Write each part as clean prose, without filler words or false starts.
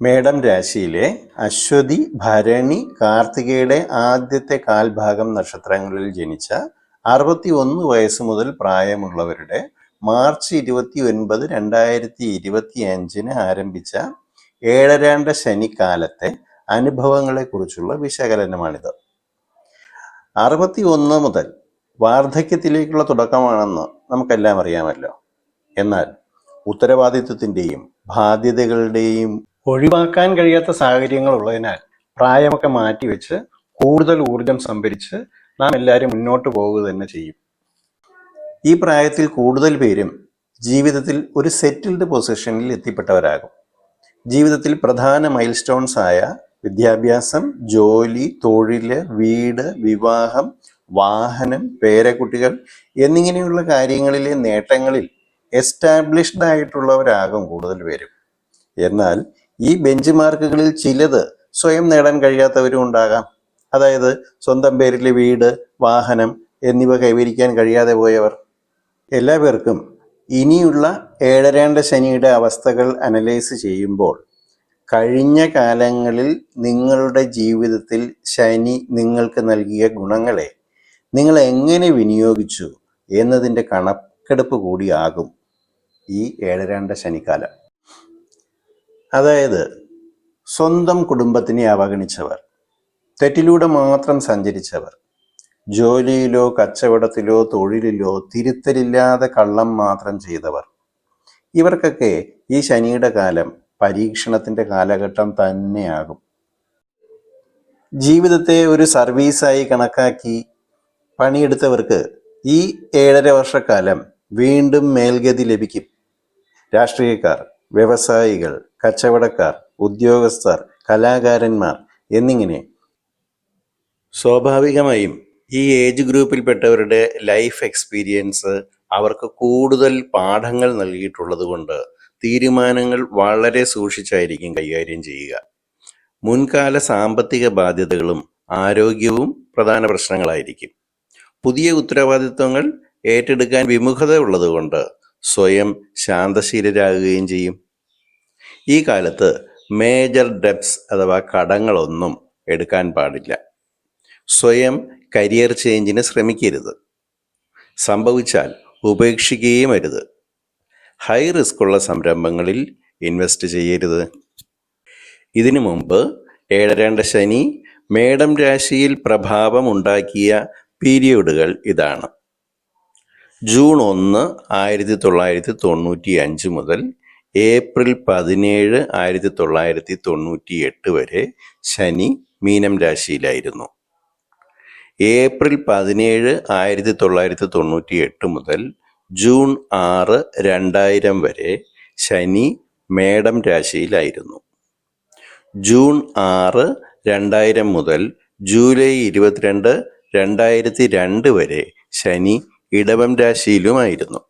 മേടം രാശിയിലെ അശ്വതി, ഭരണി, കാർത്തികയുടെ ആദ്യത്തെ കാൽഭാഗം നക്ഷത്രങ്ങളിൽ ജനിച്ച 61 വയസ്സ് മുതൽ പ്രായമുള്ളവരുടെ മാർച്ച് 29, 2025 ആരംഭിച്ച ഏഴരാണ്ട ശനിക്കാലത്തെ അനുഭവങ്ങളെക്കുറിച്ചുള്ള വിശകലനമാണിത്. 61 മുതൽ വാർദ്ധക്യത്തിലേക്കുള്ള തുടക്കമാണെന്ന് നമുക്കെല്ലാം അറിയാമല്ലോ. എന്നാൽ ഉത്തരവാദിത്വത്തിൻ്റെയും ബാധ്യതകളുടെയും ഒഴിവാക്കാൻ കഴിയാത്ത സാഹചര്യങ്ങൾ ഉള്ളതിനാൽ പ്രായമൊക്കെ മാറ്റിവെച്ച് കൂടുതൽ ഊർജം സംഭരിച്ച് നാം എല്ലാവരും മുന്നോട്ട് പോവുക തന്നെ ചെയ്യും. ഈ പ്രായത്തിൽ കൂടുതൽ പേരും ജീവിതത്തിൽ ഒരു സെറ്റിൽഡ് പൊസിഷനിൽ എത്തിപ്പെട്ടവരാകും. ജീവിതത്തിൽ പ്രധാന മൈൽ സ്റ്റോൺസ് ആയ വിദ്യാഭ്യാസം, ജോലി, തൊഴില്, വീട്, വിവാഹം, വാഹനം, പേരക്കുട്ടികൾ എന്നിങ്ങനെയുള്ള കാര്യങ്ങളിലെ നേട്ടങ്ങളിൽ എസ്റ്റാബ്ലിഷ്ഡ് ആയിട്ടുള്ളവരാകും കൂടുതൽ പേരും. എന്നാൽ ഈ ബെഞ്ച് മാർക്കുകളിൽ ചിലത് സ്വയം നേടാൻ കഴിയാത്തവരും ഉണ്ടാകാം. അതായത് സ്വന്തം പേരിലെ വീട്, വാഹനം എന്നിവ കൈവരിക്കാൻ കഴിയാതെ പോയവർ. എല്ലാ പേർക്കും ഇനിയുള്ള ഏഴരാണ്ട ശനിയുടെ അവസ്ഥകൾ അനലൈസ് ചെയ്യുമ്പോൾ കഴിഞ്ഞ കാലങ്ങളിൽ നിങ്ങളുടെ ജീവിതത്തിൽ ശനി നിങ്ങൾക്ക് നൽകിയ ഗുണങ്ങളെ നിങ്ങൾ എങ്ങനെ വിനിയോഗിച്ചു എന്നതിൻ്റെ കണക്കെടുപ്പ് കൂടിയാകും ഈ ഏഴരാണ്ട ശനിക്കാലം. അതായത് സ്വന്തം കുടുംബത്തിനെ അവഗണിച്ചവർ, തെറ്റിലൂടെ മാത്രം സഞ്ചരിച്ചവർ, ജോലിയിലോ കച്ചവടത്തിലോ തൊഴിലിലോ തിരുത്തലില്ലാതെ കള്ളം മാത്രം ചെയ്തവർ, ഇവർക്കൊക്കെ ഈ ശനിയുടെ കാലം പരീക്ഷണത്തിൻ്റെ കാലഘട്ടം തന്നെയാകും. ജീവിതത്തെ ഒരു സർവീസായി കണക്കാക്കി പണിയെടുത്തവർക്ക് ഈ 7.5 വർഷക്കാലം വീണ്ടും മേൽഗതി ലഭിക്കും. രാഷ്ട്രീയക്കാർ, വ്യവസായികൾ, കച്ചവടക്കാർ, ഉദ്യോഗസ്ഥർ, കലാകാരന്മാർ എന്നിങ്ങനെ സ്വാഭാവികമായും ഈ ഏജ് ഗ്രൂപ്പിൽപ്പെട്ടവരുടെ ലൈഫ് എക്സ്പീരിയൻസ് അവർക്ക് കൂടുതൽ പാഠങ്ങൾ നൽകിയിട്ടുള്ളത് കൊണ്ട് തീരുമാനങ്ങൾ വളരെ സൂക്ഷിച്ചായിരിക്കും കൈകാര്യം ചെയ്യുക. മുൻകാല സാമ്പത്തിക ബാധ്യതകളും ആരോഗ്യവും പ്രധാന പ്രശ്നങ്ങളായിരിക്കും. പുതിയ ഉത്തരവാദിത്വങ്ങൾ ഏറ്റെടുക്കാൻ വിമുഖത ഉള്ളതുകൊണ്ട് സ്വയം ശാന്തശീലരാകുകയും ചെയ്യും. ഈ കാലത്ത് മേജർ ഡെബ്റ്റ്സ് അഥവാ കടങ്ങളൊന്നും എടുക്കാൻ പാടില്ല. സ്വയം കരിയർ ചേഞ്ചിന് ശ്രമിക്കരുത്. സംഭവിച്ചാൽ ഉപേക്ഷിക്കുകയും അരുത്. ഹൈ റിസ്ക് ഉള്ള സംരംഭങ്ങളിൽ ഇൻവെസ്റ്റ് ചെയ്യരുത്. ഇതിനു മുമ്പ് ഏഴരാണ്ട ശനി മേടം രാശിയിൽ പ്രഭാവം ഉണ്ടാക്കിയ പീരിയഡുകൾ ഇതാണ്: ജൂൺ 1, 1995 മുതൽ ഏപ്രിൽ 17, 1998 വരെ ശനി മീനം രാശിയിലായിരുന്നു. ഏപ്രിൽ 17, 1998 മുതൽ ജൂൺ 6, 2000 വരെ ശനി മേടം രാശിയിലായിരുന്നു. ജൂൺ 6, 2000 മുതൽ ജൂലൈ 22, 2002 വരെ ശനി ഇടവം രാശിയിലുമായിരുന്നു.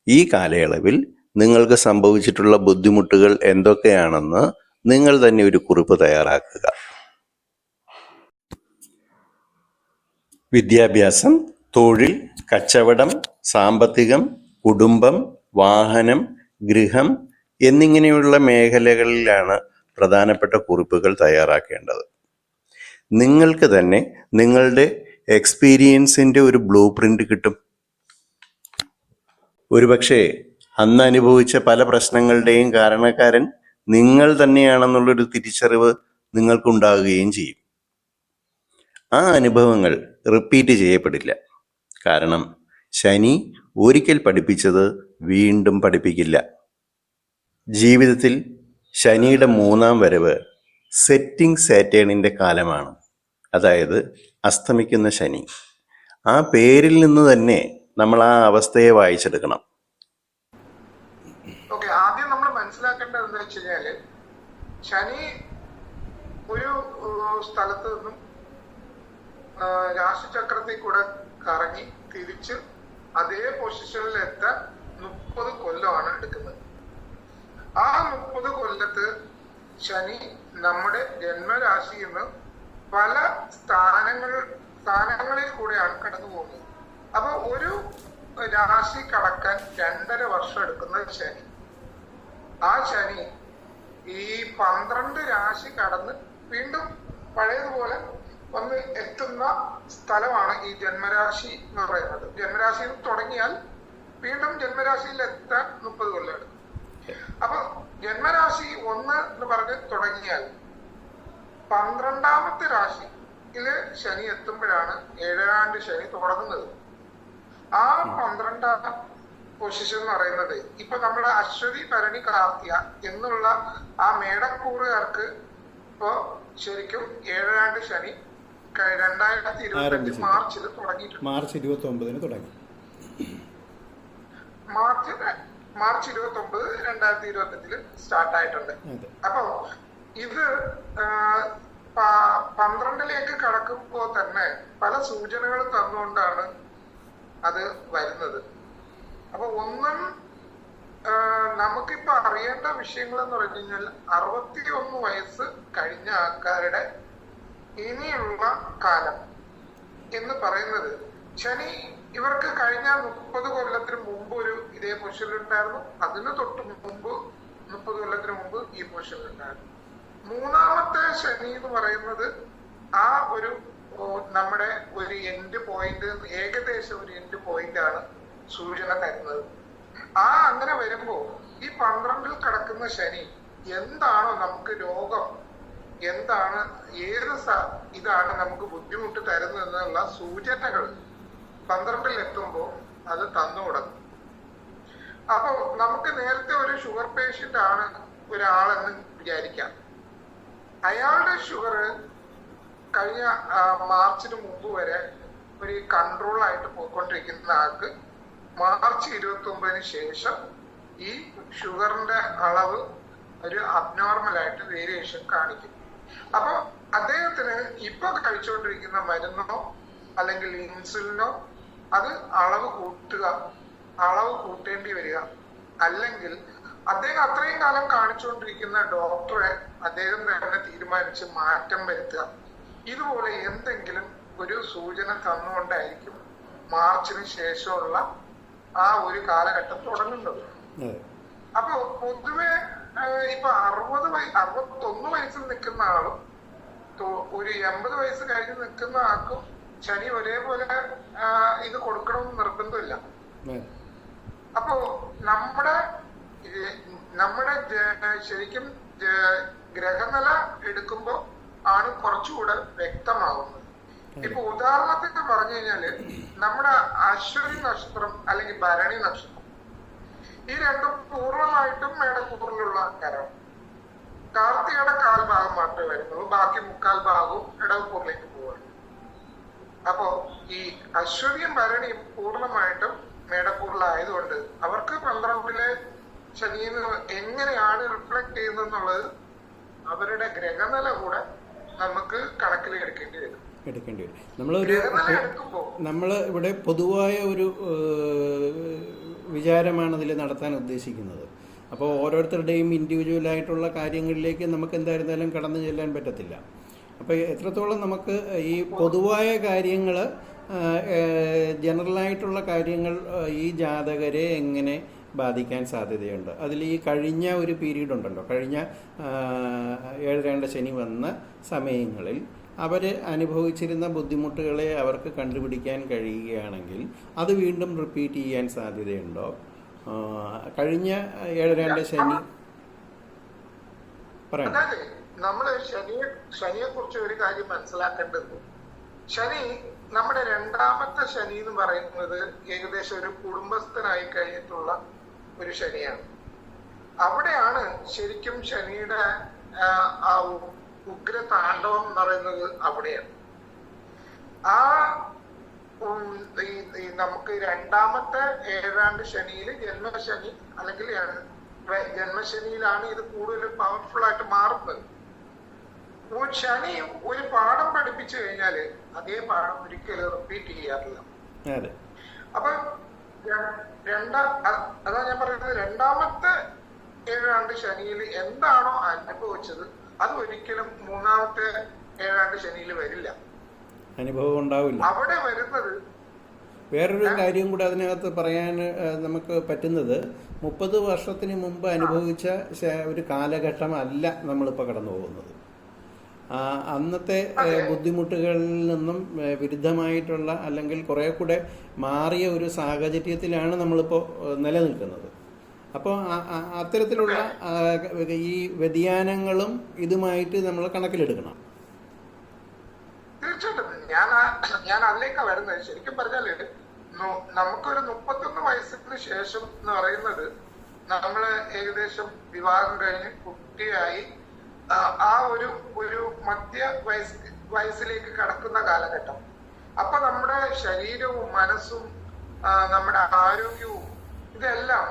ഈ കാലയളവിൽ നിങ്ങൾക്ക് സംഭവിച്ചിട്ടുള്ള ബുദ്ധിമുട്ടുകൾ എന്തൊക്കെയാണെന്ന് നിങ്ങൾ തന്നെ ഒരു കുറിപ്പ് തയ്യാറാക്കുക. വിദ്യാഭ്യാസം, തൊഴിൽ, കച്ചവടം, സാമ്പത്തികം, കുടുംബം, വാഹനം, ഗൃഹം എന്നിങ്ങനെയുള്ള മേഖലകളിലാണ് പ്രധാനപ്പെട്ട കുറിപ്പുകൾ തയ്യാറാക്കേണ്ടത്. നിങ്ങൾക്ക് തന്നെ നിങ്ങളുടെ എക്സ്പീരിയൻസിൻ്റെ ഒരു ബ്ലൂ പ്രിന്റ് കിട്ടും. ഒരുപക്ഷെ അന്ന് അനുഭവിച്ച പല പ്രശ്നങ്ങളുടെയും കാരണക്കാരൻ നിങ്ങൾ തന്നെയാണെന്നുള്ളൊരു തിരിച്ചറിവ് നിങ്ങൾക്കുണ്ടാകുകയും ചെയ്യും. ആ അനുഭവങ്ങൾ റിപ്പീറ്റ് ചെയ്യപ്പെടില്ല. കാരണം ശനി ഒരിക്കൽ പഠിപ്പിച്ചത് വീണ്ടും പഠിപ്പിക്കില്ല. ജീവിതത്തിൽ ശനിയുടെ 3ാം വരവ് സെറ്റിംഗ് സാറ്റേണിൻ്റെ കാലമാണ്. അതായത് അസ്തമിക്കുന്ന ശനി. ആ പേരിൽ നിന്ന് തന്നെ നമ്മൾ ആ അവസ്ഥയെ വായിച്ചെടുക്കണം. ആദ്യം നമ്മൾ മനസ്സിലാക്കേണ്ടത് എന്താ വെച്ച് കഴിഞ്ഞാല്, ശനി ഒരു സ്ഥലത്ത് നിന്നും രാശിചക്രത്തിൽ കൂടെ കറങ്ങി തിരിച്ച് അതേ പൊസിഷനിൽ എത്താൻ 30 കൊല്ലമാണ് എടുക്കുന്നത്. ആ 30 കൊല്ലത്ത് ശനി നമ്മുടെ ജന്മരാശിയിൽ നിന്ന് പല സ്ഥാനങ്ങളിൽ കൂടെയാണ് കടന്നു പോകുന്നത്. അപ്പൊ ഒരു രാശി കടക്കാൻ 2.5 വർഷം എടുക്കുന്ന ശനി, ആ ശനി ഈ 12 രാശി കടന്ന് വീണ്ടും പഴയതുപോലെ വന്ന് എത്തുന്ന സ്ഥലമാണ് ഈ ജന്മരാശി എന്ന് പറയുന്നത്. ജന്മരാശിയിൽ തുടങ്ങിയാൽ വീണ്ടും ജന്മരാശിയിൽ എത്താൻ 30 കൊല്ലം എടുക്കും. അപ്പൊ ജന്മരാശി 1 എന്ന് പറഞ്ഞ് തുടങ്ങിയാൽ 12ാമത്തെ രാശിയില് ശനി എത്തുമ്പോഴാണ് ഏഴാണ്ട് ശനി തുടങ്ങുന്നത്. ആ 12ാം പൊസിഷൻ എന്ന് പറയുന്നത് ഇപ്പൊ നമ്മുടെ അശ്വതി ഭരണി കാർത്തിക എന്നുള്ള ആ മേടക്കൂറുകാർക്ക് ഇപ്പൊ ശരിക്കും ഏഴാണ്ട് ശനി 2025 മാർച്ചിൽ തുടങ്ങിയിട്ടുണ്ട്. മാർച്ച് 29 തുടങ്ങി. മാർച്ച് 29 2025 സ്റ്റാർട്ട് ആയിട്ടുണ്ട്. അപ്പൊ ഇത് 12ലേക്ക് കടക്കുമ്പോ തന്നെ പല സൂചനകൾ തന്നുകൊണ്ടാണ് അത് വരുന്നത്. അപ്പൊ ഒന്നും നമുക്കിപ്പോ അറിയേണ്ട വിഷയങ്ങൾ എന്ന് പറഞ്ഞു കഴിഞ്ഞാൽ 61 വയസ്സ് കഴിഞ്ഞ ആൾക്കാരുടെ ഇനിയുള്ള കാലം എന്ന് പറയുന്നത് ശനി ഇവർക്ക് കഴിഞ്ഞ 30 കൊല്ലത്തിന് മുമ്പ് ഒരു ഇതേ പൊസിഷനിലുണ്ടായിരുന്നു. അതിന് തൊട്ട് മുമ്പ് 30 കൊല്ലത്തിന് മുമ്പ് ഈ പൊസിഷനിലുണ്ടായിരുന്നു. 3ാമത്തെ ശനി എന്ന് പറയുന്നത് ആ ഒരു നമ്മുടെ ഒരു എൻഡ് പോയിന്റ്, ഏകദേശം ഒരു എൻഡ് പോയിന്റ് ആണ് സൂചന തരുന്നത്. അങ്ങനെ വരുമ്പോ ഈ 12ൽ കിടക്കുന്ന ശനി എന്താണോ നമുക്ക് രോഗം, എന്താണ് ഏത് ഇതാണ് നമുക്ക് ബുദ്ധിമുട്ട് തരുന്നതെന്നുള്ള സൂചനകൾ 12ൽ എത്തുമ്പോ അത് തന്നു തുടങ്ങും. അപ്പൊ നമുക്ക് നേരത്തെ ഒരു ഷുഗർ പേഷ്യന്റ് ആണ് ഒരാളെന്ന് വിചാരിക്കാം. അയാളുടെ ഷുഗർ കഴിഞ്ഞ മാർച്ചിന് മുമ്പ് വരെ ഒരു കൺട്രോൾ ആയിട്ട് പോയിക്കൊണ്ടിരിക്കുന്ന ആൾക്ക് മാർച്ച് 29 ശേഷം ഈ ഷുഗറിന്റെ അളവ് ഒരു അബ്നോർമൽ ആയിട്ട് വേരിയേഷൻ കാണിക്കും. അപ്പൊ അദ്ദേഹത്തിന് ഇപ്പൊ കഴിച്ചുകൊണ്ടിരിക്കുന്ന മരുന്നോ അല്ലെങ്കിൽ ഇൻസുലിനോ അത് അളവ് കൂട്ടേണ്ടി വരിക, അല്ലെങ്കിൽ അദ്ദേഹം അത്രയും കാലം കാണിച്ചുകൊണ്ടിരിക്കുന്ന ഡോക്ടറെ അദ്ദേഹം തന്നെ തീരുമാനിച്ച് മാറ്റം വരുത്തുക. ഇതുപോലെ എന്തെങ്കിലും ഒരു സൂചന തന്നുകൊണ്ടായിരിക്കും മാർച്ചിന് ശേഷമുള്ള ആ ഒരു കാലഘട്ടം തുടങ്ങുന്നത്. അപ്പൊ പൊതുവെ ഇപ്പൊ 61 വയസ്സിൽ നിൽക്കുന്ന ആളും ഒരു 80 വയസ്സ് കഴിഞ്ഞ് നിൽക്കുന്ന ആൾക്കും ശനി ഒരേപോലെ ഇത് കൊടുക്കണമെന്ന് നിർബന്ധമില്ല. അപ്പോ നമ്മുടെ ശരിക്കും ഗ്രഹനില എടുക്കുമ്പോ ആണ് കുറച്ചുകൂടെ വ്യക്തമാകുന്നത്. ഇപ്പൊ ഉദാഹരണത്തിന് പറഞ്ഞു കഴിഞ്ഞാല് നമ്മുടെ അശ്വതി നക്ഷത്രം അല്ലെങ്കിൽ ഭരണി നക്ഷത്രം, ഈ രണ്ടും പൂർണ്ണമായിട്ടും മേടക്കൂറിലുള്ള ആൾക്കാരാണ്. കാർത്തികയുടെ 1/4 ഭാഗം മാത്രമേ വരുന്നുള്ളൂ, ബാക്കി 3/4 ഭാഗവും ഇടവക്കൂറിലേക്ക് പോവാണ്. അപ്പോ ഈ അശ്വതിയും ഭരണിയും പൂർണ്ണമായിട്ടും മേടക്കൂറിലായതുകൊണ്ട് അവർക്ക് 12ലെ ശനിയിൽ എങ്ങനെയാണ് റിഫ്ലക്ട് ചെയ്യുന്നതെന്നുള്ളത് അവരുടെ ഗ്രഹനില കൂടെ നമുക്ക് കണക്കിലെടുക്കേണ്ടി വരും. നമ്മൾ ഇവിടെ പൊതുവായ ഒരു വിചാരമാണ് അതിൽ നടത്താൻ ഉദ്ദേശിക്കുന്നത്. അപ്പോൾ ഓരോരുത്തരുടെയും ഇൻഡിവിജ്വലായിട്ടുള്ള കാര്യങ്ങളിലേക്ക് നമുക്ക് എന്തായിരുന്നാലും കടന്നു ചെല്ലാൻ പറ്റത്തില്ല. അപ്പോൾ എത്രത്തോളം നമുക്ക് ഈ പൊതുവായ കാര്യങ്ങൾ, ജനറലായിട്ടുള്ള കാര്യങ്ങൾ ഈ ജാതകരെ എങ്ങനെ ബാധിക്കാൻ സാധ്യതയുണ്ട്, അതിൽ ഈ കഴിഞ്ഞ ഒരു പീരീഡ് ഉണ്ടല്ലോ, കഴിഞ്ഞ 7 ശനി വന്ന സമയങ്ങളിൽ അവർ അനുഭവിച്ചിരുന്ന ബുദ്ധിമുട്ടുകളെ അവർക്ക് കണ്ടുപിടിക്കാൻ കഴിയുകയാണെങ്കിൽ അത് വീണ്ടും റിപ്പീറ്റ് ചെയ്യാൻ സാധ്യതയുണ്ടോ? കഴിഞ്ഞ 7 ശനി പറയാം. നമ്മള് ശനിയെ കുറിച്ച് ഒരു കാര്യം മനസ്സിലാക്കേണ്ടത്, ശനി നമ്മുടെ 2ാമത്തെ ശനി എന്ന് പറയുന്നത് ഏകദേശം ഒരു കുടുംബസ്ഥനായി കഴിഞ്ഞിട്ടുള്ള ഒരു ശനിയാണ്. അവിടെയാണ് ശരിക്കും ശനിയുടെ ആ ഉഗ്ര താണ്ഡവം എന്ന് പറയുന്നത് അവിടെയാണ്. നമുക്ക് 2ാമത്തെ 7 ശനിയിൽ ജന്മശനി അല്ലെങ്കിൽ ജന്മശനിയിലാണ് ഇത് കൂടുതൽ പവർഫുൾ ആയിട്ട് മാറുന്നത്. ശനി ഒരു പാഠം പഠിപ്പിച്ചു കഴിഞ്ഞാല് അതേ പാഠം ഒരിക്കലും റിപ്പീറ്റ് ചെയ്യാറില്ല. അപ്പൊ അതാ ഞാൻ പറയുന്നത്, 2ാമത്തെ 7 ശനിയിൽ എന്താണോ അനുഭവിച്ചത് അത് ഒരിക്കലും 3ാമത്തെ 7 ശനിയിൽ വരില്ല, അനുഭവം ഉണ്ടാവില്ല. അവിടെ വരുന്നത് വേറൊരു കാര്യം കൂടെ അതിനകത്ത് പറയാൻ നമുക്ക് പറ്റുന്നത് 30 വർഷത്തിന് മുമ്പ് അനുഭവിച്ച ഒരു കാലഘട്ടമല്ല നമ്മളിപ്പോൾ കടന്നു പോകുന്നത്. അന്നത്തെ ബുദ്ധിമുട്ടുകളിൽ നിന്നും വിരുദ്ധമായിട്ടുള്ള അല്ലെങ്കിൽ കുറേ കൂടെ മാറിയ ഒരു സാഹചര്യത്തിലാണ് നമ്മളിപ്പോൾ നിലനിൽക്കുന്നത്. അപ്പോൾ അത്തരത്തിലുള്ള ഈ വ്യതിയാനങ്ങളും ഇതുമായിട്ട് നമ്മൾ കണക്കിലെടുക്കണം. തീർച്ചയായിട്ടും ഞാൻ അതിലേക്കാണ് വരുന്നത്. ശരിക്കും പറഞ്ഞാല് നമുക്കൊരു 31 വയസ്സിന് ശേഷം എന്ന് പറയുന്നത് നമ്മള് ഏകദേശം വിവാഹം കഴിഞ്ഞ് കുട്ടിയായി ആ ഒരു മധ്യ വയസ്സിലേക്ക് കടക്കുന്ന കാലഘട്ടം. അപ്പൊ നമ്മുടെ ശരീരവും മനസ്സും നമ്മുടെ ആരോഗ്യവും ഇതെല്ലാം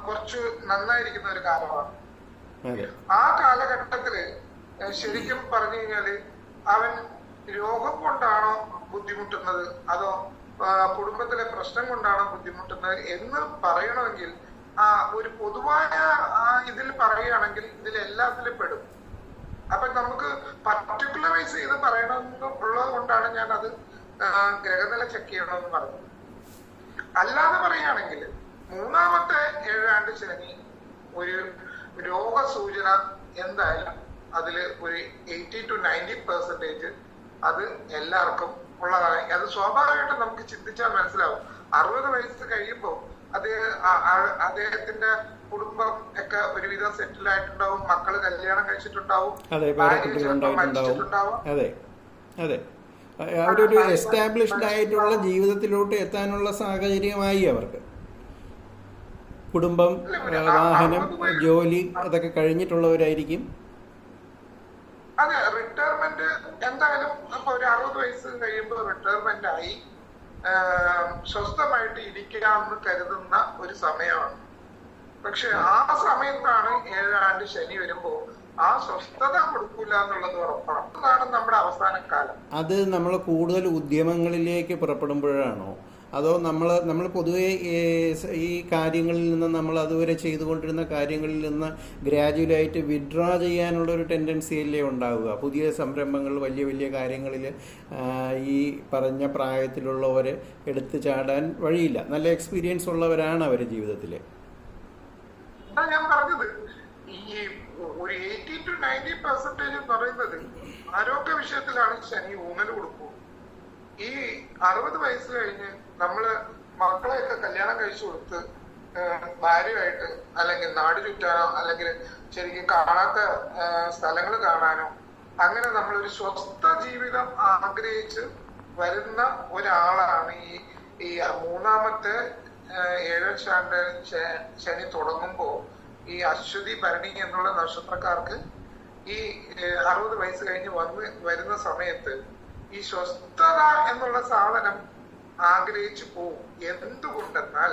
കുറച്ച് നന്നായിരിക്കുന്ന ഒരു കാലമാണ്. ആ കാലഘട്ടത്തില് ശരിക്കും പറഞ്ഞു കഴിഞ്ഞാല് അവൻ രോഗം കൊണ്ടാണോ ബുദ്ധിമുട്ടുന്നത് അതോ കുടുംബത്തിലെ പ്രശ്നം കൊണ്ടാണോ ബുദ്ധിമുട്ടുന്നത് എന്ന് പറയണമെങ്കിൽ ഒരു പൊതുവായ ഇതിൽ പറയുകയാണെങ്കിൽ ഇതിലെല്ലാത്തിലും പെടും. അപ്പൊ നമുക്ക് പർട്ടിക്കുലറൈസ് ചെയ്ത് പറയണമെന്ന് ഉള്ളത് കൊണ്ടാണ് ഞാൻ അത് ഗ്രഹനില ചെക്ക് ചെയ്യണമെന്ന് പറഞ്ഞത്. അല്ലാതെ പറയുകയാണെങ്കിൽ 3ാമത്തെ ഏഴാണ്ട് ശനി ഒരു രോഗസൂചന എന്തായാലും അതില് ഒരു 80 to 90% അത് എല്ലാവർക്കും ഉള്ളതാണ്. അത് സ്വാഭാവികമായിട്ടും നമുക്ക് ചിന്തിച്ചാൽ മനസ്സിലാവും. 60 വയസ്സ് കഴിയുമ്പോൾ അദ്ദേഹത്തിന്റെ കുടുംബം ഒക്കെ ഒരുവിധം സെറ്റിൽ ആയിട്ടുണ്ടാവും, മക്കള് കല്യാണം കഴിച്ചിട്ടുണ്ടാവും, അവരൊരു എസ്റ്റാബ്ലിഷ്ഡ് ആയിട്ടുള്ള ജീവിതത്തിലോട്ട് എത്താനുള്ള സാഹചര്യമായി അവർക്ക്. കുടുംബം, വാഹനം, ജോലി അതൊക്കെ കഴിഞ്ഞിട്ടുള്ളവരായിരിക്കും. അതെ, റിട്ടയർമെന്റ് എന്തായാലും അപ്പൊ ഒരു 60 വയസ്സ് കഴിയുമ്പോൾ റിട്ടയർമെന്റ് ആയി സ്വസ്ഥമായിട്ട് ഇരിക്കാമെന്ന് കരുതുന്ന ഒരു സമയമാണ്. പക്ഷെ ആ സമയത്താണ് ഏഴാണ്ട് ശനി വരുമ്പോ ആ സ്വസ്ഥത കൊടുക്കൂല എന്നുള്ളത് ഉറപ്പാണ്. അതാണ് നമ്മുടെ അവസാന കാലം. അത് നമ്മൾ കൂടുതൽ ഉദ്യമങ്ങളിലേക്ക് പുറപ്പെടുമ്പോഴാണോ അതോ നമ്മൾ പൊതുവെ ഈ കാര്യങ്ങളിൽ നിന്ന് നമ്മൾ അതുവരെ ചെയ്തുകൊണ്ടിരുന്ന കാര്യങ്ങളിൽ നിന്ന് ഗ്രാജുവലായിട്ട് വിഡ്രോ ചെയ്യാനുള്ള ഒരു ടെൻഡൻസി അല്ലേ ഉണ്ടാവുക? പുതിയ സംരംഭങ്ങൾ, വലിയ വലിയ കാര്യങ്ങളിൽ ഈ പറഞ്ഞ പ്രായത്തിലുള്ളവർ എടുത്തു ചാടാൻ വഴിയില്ല. നല്ല എക്സ്പീരിയൻസ് ഉള്ളവരാണ് അവർ ജീവിതത്തിൽ. ഞാൻ പറഞ്ഞത് ഈ ഒരു 80 to 90% എന്ന് പറയുന്നത് ആരോഗ്യ വിഷയത്തിലാണ് ശനി ഊന്നൽ കൊടുക്കുക. ഈ 60 വയസ്സ് കഴിഞ്ഞ് നമ്മള് മക്കളെയൊക്കെ കല്യാണം കഴിച്ചു കൊടുത്ത് ഭാര്യയായിട്ട് അല്ലെങ്കിൽ നാട് ചുറ്റാനോ അല്ലെങ്കിൽ ശരിക്കും കാണാത്ത സ്ഥലങ്ങൾ കാണാനോ അങ്ങനെ നമ്മളൊരു സ്വസ്ഥ ജീവിതം ആഗ്രഹിച്ച് വരുന്ന ഒരാളാണ് ഈ 3ാമത്തെ ഏഴാണ്ട് ശനി തുടങ്ങുമ്പോ ഈ അശ്വതി ഭരണി എന്നുള്ള നക്ഷത്രക്കാർക്ക് ഈ 60 വയസ്സ് കഴിഞ്ഞ് വരുന്ന സമയത്ത് ഈ സ്വസ്ഥത എന്നുള്ള സാധനം ആഗ്രഹിച്ചു പോവും. എന്തുകൊണ്ടെന്നാൽ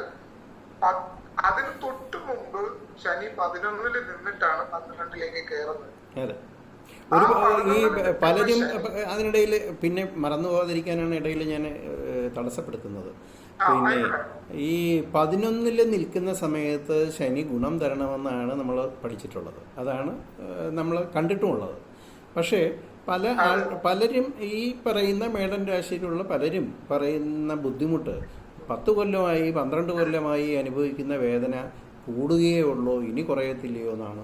അതിന് തൊട്ടു മുമ്പ് ശനി 11-ൽ നിന്നിട്ടാണ് 12-ലേക്ക് കയറുന്നത്. ഈ പലരും അതിനിടയിൽ പിന്നെ മറന്നു പോകാതിരിക്കാനാണ് ഇടയിൽ ഞാൻ തടസ്സപ്പെടുത്തുന്നത്. പിന്നെ ഈ 11-ൽ നിൽക്കുന്ന സമയത്ത് ശനി ഗുണം തരണമെന്നാണ് നമ്മൾ പഠിച്ചിട്ടുള്ളത്, അതാണ് നമ്മൾ കണ്ടിട്ടുമുള്ളത്. പക്ഷേ പലരും ഈ പറയുന്ന മേടൻ രാശിയിലുള്ള പലരും പറയുന്ന ബുദ്ധിമുട്ട് 10 കൊല്ലമായി 12 കൊല്ലമായി അനുഭവിക്കുന്ന വേദന കൂടുകയേ ഉള്ളൂ, ഇനി കുറയത്തില്ലയോ എന്നാണ്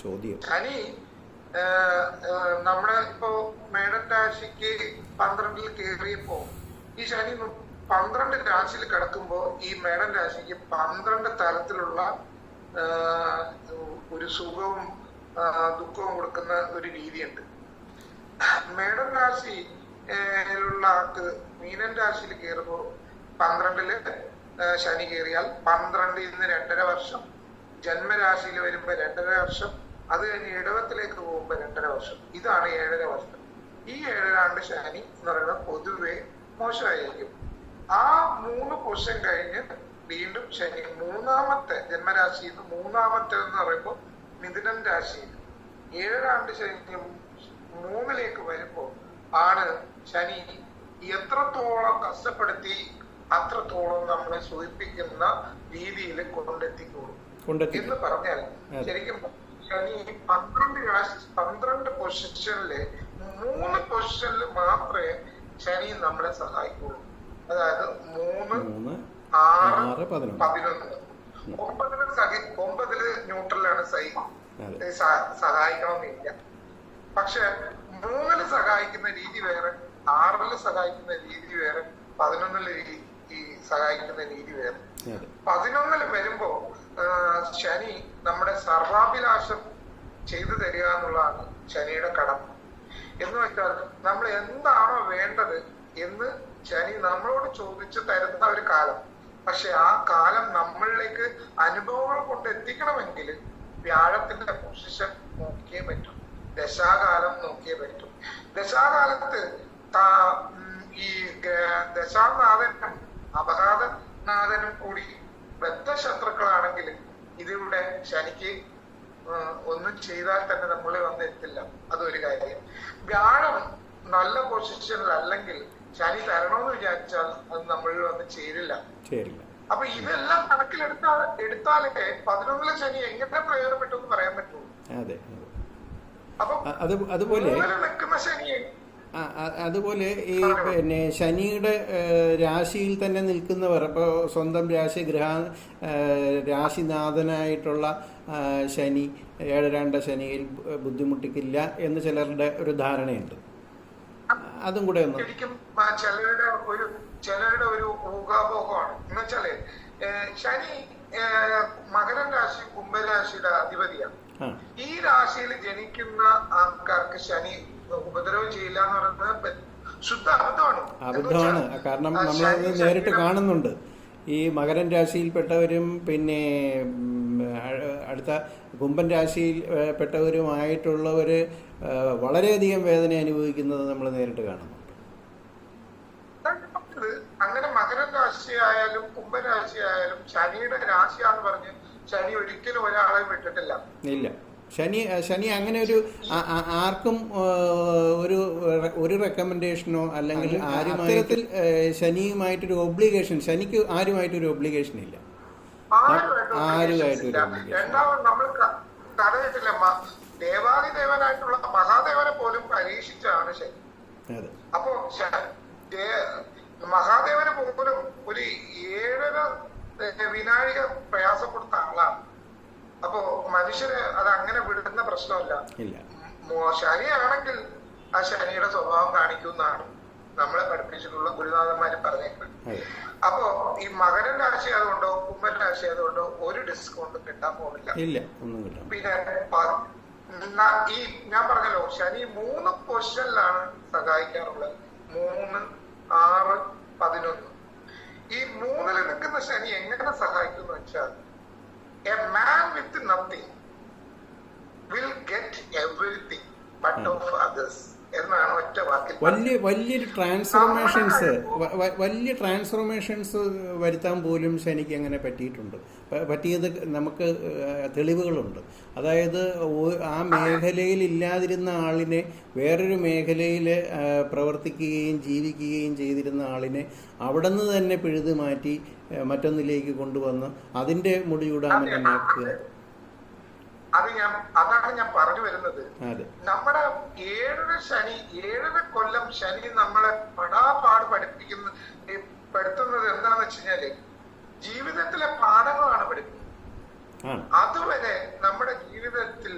ചോദ്യം. ശനി നമ്മുടെ ഇപ്പോ മേടൻ രാശിക്ക് 12-ൽ കയറിയപ്പോ ഈ ശനി 12 രാശിയിൽ കിടക്കുമ്പോ ഈ മേടൻ രാശിക്ക് 12 തരത്തിലുള്ള ഒരു സുഖവും ദുഃഖവും കൊടുക്കുന്ന ഒരു രീതിയുണ്ട്. മേടൻ രാശിയിലുള്ള ആൾക്ക് മീനൻ രാശിയിൽ കയറുമ്പോ 12-ല് ശനി കയറിയാൽ 12-ൽ നിന്ന് 2.5 വർഷം, ജന്മരാശിയിൽ വരുമ്പോ 2.5 വർഷം, അത് കഴിഞ്ഞ് ഇടവത്തിലേക്ക് പോകുമ്പോ 2.5 വർഷം. ഇതാണ് 7.5 വർഷം. ഈ ഏഴാണ്ട് ശനി എന്ന് പറയുന്നത് പൊതുവെ മോശമായിരിക്കും. ആ 3 വർഷം കഴിഞ്ഞ് വീണ്ടും ശനി 3ാമത്തെ ജന്മരാശിയിൽ നിന്ന് 3ാമത്തെ എന്ന് പറയുമ്പോ മിഥുനൻ രാശിയിൽ ഏഴാണ്ട് ശനി 3-ലേക്ക് വരുമ്പോ ആണ് ശനി എത്രത്തോളം കഷ്ടപ്പെടുത്തി അത്രത്തോളം നമ്മളെ സൂചിപ്പിക്കുന്ന രീതിയിൽ കൊണ്ടെത്തിക്കോളും എന്ന് പറഞ്ഞാൽ ശരിക്കും ശനി 12 പൊസിഷനില് 3 പൊസിഷനിൽ മാത്രമേ ശനി നമ്മളെ സഹായിക്കുള്ളൂ. അതായത് 3, 3, 6, 6, 11. 11. 9 ന്യൂട്രലാണ് അതെ. സഹായിക്കണമെന്നില്ല. പക്ഷെ 3 സഹായിക്കുന്ന രീതി വേറെ, 6 സഹായിക്കുന്ന രീതി വേറെ, 11 ഈ സഹായിക്കുന്ന രീതി വേറെ. 11 വരുമ്പോ ശനി നമ്മുടെ സർവാഭിലാഷം ചെയ്തു തരിക എന്നുള്ളതാണ് ശനിയുടെ കടമ. എന്ന് വെച്ചാൽ നമ്മൾ എന്താണോ വേണ്ടത് എന്ന് ശനി നമ്മളോട് ചോദിച്ചു തരുന്ന ഒരു കാലം. പക്ഷെ ആ കാലം നമ്മളിലേക്ക് അനുഭവങ്ങൾ കൊണ്ട് എത്തിക്കണമെങ്കിൽ വ്യാഴത്തിന്റെ പൊസിഷൻ നോക്കിയേ പറ്റും, ദശാകാലം നോക്കിയേ പറ്റും. ദശാകാലത്ത് ഈ ദശാനാഥനും അപഘാതനാഥനും കൂടി ബദ്ധശത്രുക്കളാണെങ്കിൽ ഇതിലൂടെ ശനിക്ക് ഒന്നും ചെയ്താൽ തന്നെ നമ്മളിൽ വന്നെത്തില്ല. അതൊരു കാര്യം. വ്യാഴം നല്ല പൊസിഷനിൽ അല്ലെങ്കിൽ ശനി തരണമെന്ന് വിചാരിച്ചാൽ അത് നമ്മളിൽ വന്ന് ചേരില്ല. അപ്പൊ ഇതെല്ലാം കണക്കിലെടുത്താലേ 11 ശനി എങ്ങനെ പ്രയോജനപ്പെട്ടു എന്ന് പറയാൻ പറ്റുള്ളൂ. അപ്പൊ അതുപോലെ നിൽക്കുന്ന ശനി അതുപോലെ ഈ പിന്നെ ശനിയുടെ രാശിയിൽ തന്നെ നിൽക്കുന്നവർ, ഇപ്പോൾ സ്വന്തം രാശിനാഥനായിട്ടുള്ള ശനി 7 ശനിയിൽ ബുദ്ധിമുട്ടിക്കില്ല എന്ന് ചിലരുടെ ഒരു ധാരണയുണ്ട്. അതും കൂടെ ഒന്ന് ശരിക്കും ചിലരുടെ ഒരു ഊഹാഭോഗമാണ്. എന്ന് വെച്ചാല് ശനി മകരം രാശി കുംഭരാശിയുടെ അധിപതിയാണ്. ഈ രാശിയിൽ ജനിക്കുന്ന ആൾക്കാർക്ക് ശനി ഉപദ്രവം ചെയ്യില്ല എന്ന് പറയുന്നത് ശുദ്ധ അബദ്ധമാണ്. കാരണം നമ്മളത് നേരിട്ട് കാണുന്നുണ്ട്. ഈ മകരൻ രാശിയിൽപ്പെട്ടവരും പിന്നെ അടുത്ത കുംഭൻ രാശിയിൽ പെട്ടവരുമായിട്ടുള്ളവർ വളരെയധികം വേദന അനുഭവിക്കുന്നത് നമ്മൾ നേരിട്ട് കാണുന്നുണ്ട്. അങ്ങനെ മകരൻ രാശിയായാലും കുംഭരാശി ആയാലും ശനിയുടെ രാശിയാന്ന് പറഞ്ഞ് ശനി ഒരിക്കലും ഒരാളെ വിട്ടിട്ടില്ല. ഇല്ല, ശനി അങ്ങനെ ഒരു ആർക്കും ഒരു റെക്കമെൻഡേഷനോ അല്ലെങ്കിൽ ആരുമായിട്ട് ശനിയുമായിട്ടൊരു ഒബ്ലിഗേഷൻ, ശനിക്ക് ആരുമായിട്ടൊരു ഒബ്ലിഗേഷൻ ഇല്ല. ആരുമായിട്ടൊരു രണ്ടാമത് നമ്മൾ കഥയിട്ടില്ല, ദേവാദിദേവനായിട്ടുള്ള മഹാദേവനെ പോലും പരീക്ഷിച്ചാണ് ശനി. അപ്പോ മഹാദേവനെ പോലും ഒരു 7 വിനാഴിക പ്രയാസപ്പെടുത്ത ആളാണ്. അപ്പോ മനുഷ്യര് അത് അങ്ങനെ വിടുന്ന പ്രശ്നമല്ല. ശനിയാണെങ്കിൽ ആ ശനിയുടെ സ്വഭാവം കാണിക്കുമെന്നാണ് നമ്മളെ പഠിപ്പിച്ചിട്ടുള്ള ഗുരുനാഥന്മാര് പറഞ്ഞേക്കുന്നത്. അപ്പോ ഈ മകരൻ രാശി അതുകൊണ്ടോ കുംഭൻ രാശി അതുകൊണ്ടോ ഒരു ഡിസ്കൗണ്ട് കിട്ടാൻ പോകുന്നില്ല. പിന്നെ ഈ ഞാൻ പറഞ്ഞല്ലോ ശനി 3 പൊസിഷനിലാണ് സഹായിക്കാറുള്ളത്. 3, 6, 11. ഈ 3-ൽ നിൽക്കുന്ന ശനി എങ്ങനെ സഹായിക്കുന്നു വെച്ചാൽ a man with nothing will get everything but of others എന്നാണ് ഒറ്റ വാക്കിൽ. വലിയ ട്രാൻസ്ഫോർമേഷൻസ് വരുത്താൻ പോലും ശനിക്ക് അങ്ങനെ പറ്റിയത് നമുക്ക് തെളിവുകളുണ്ട്. അതായത് ആ മേഖലയിൽ ഇല്ലാതിരുന്ന ആളിനെ വേറൊരു മേഖലയിൽ പ്രവർത്തിക്കുകയും ജീവിക്കുകയും ചെയ്തിരുന്ന ആളിനെ അവിടെ നിന്ന് തന്നെ പിഴുതു മാറ്റി മറ്റൊന്നിലേക്ക് കൊണ്ടുവന്ന് അതിന്റെ മുടി ചൂടാൻ തന്നെ ആക്കുക. അതാണ് ഞാൻ പറഞ്ഞു വരുന്നത്. നമ്മുടെ 7 കൊല്ലം ശനി നമ്മളെ പടാപാട് പഠിത്തുന്നത് എന്താണെന്ന് വെച്ച് കഴിഞ്ഞാല് ജീവിതത്തിലെ പാഠങ്ങളാണ് പഠിക്കുന്നത്. അതുവരെ നമ്മുടെ ജീവിതത്തിൽ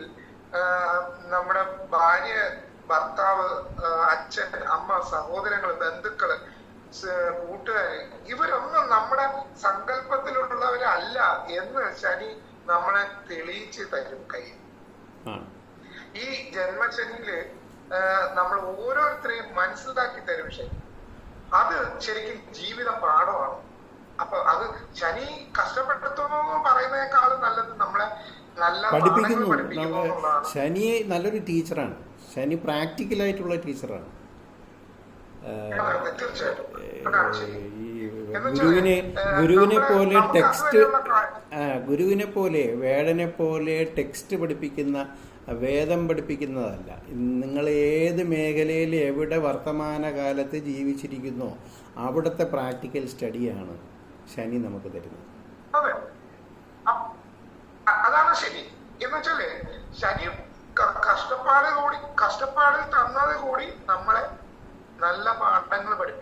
നമ്മുടെ ഭാര്യ, ഭർത്താവ്, അച്ഛൻ, അമ്മ, സഹോദരങ്ങൾ, ബന്ധുക്കള്, കൂട്ടുകാര് ഇവരൊന്നും നമ്മുടെ സങ്കല്പത്തിലുള്ളവരല്ല എന്ന് ശനി നമ്മളെ തെളിയിച്ച് തരും കയ്യിൽ. ഈ ജന്മശനിയില് നമ്മൾ ഓരോരുത്തരെയും മനസ്സിലാക്കി തരും ശനി. അത് ശരിക്കും ജീവിത പാഠമാണ്. അപ്പൊ അത് ശനി കഷ്ടപ്പെടുത്തുന്നു പറയുന്നതിനേക്കാളും നല്ലത് നമ്മളെ നല്ല പഠിപ്പിക്കുന്നു. ശനി നല്ലൊരു ടീച്ചറാണ്. ശനി പ്രാക്ടിക്കലായിട്ടുള്ള ടീച്ചറാണ്. ഗുരുവിനെ പോലെ വേടനെ പോലെ ടെക്സ്റ്റ് പഠിപ്പിക്കുന്ന, വേദം പഠിപ്പിക്കുന്നതല്ല. നിങ്ങൾ ഏത് മേഖലയിൽ എവിടെ വർത്തമാനകാലത്ത് ജീവിച്ചിരിക്കുന്നോ അവിടുത്തെ പ്രാക്ടിക്കൽ സ്റ്റഡിയാണ് ശനി നമുക്ക് തരുന്നത്. അതാണ് ശനി എന്ന് വെച്ചാല് ശനി കഷ്ടപ്പാടിൽ തന്നത് കൂടി നമ്മളെ നല്ല പാഠങ്ങൾ പഠിപ്പിക്കും.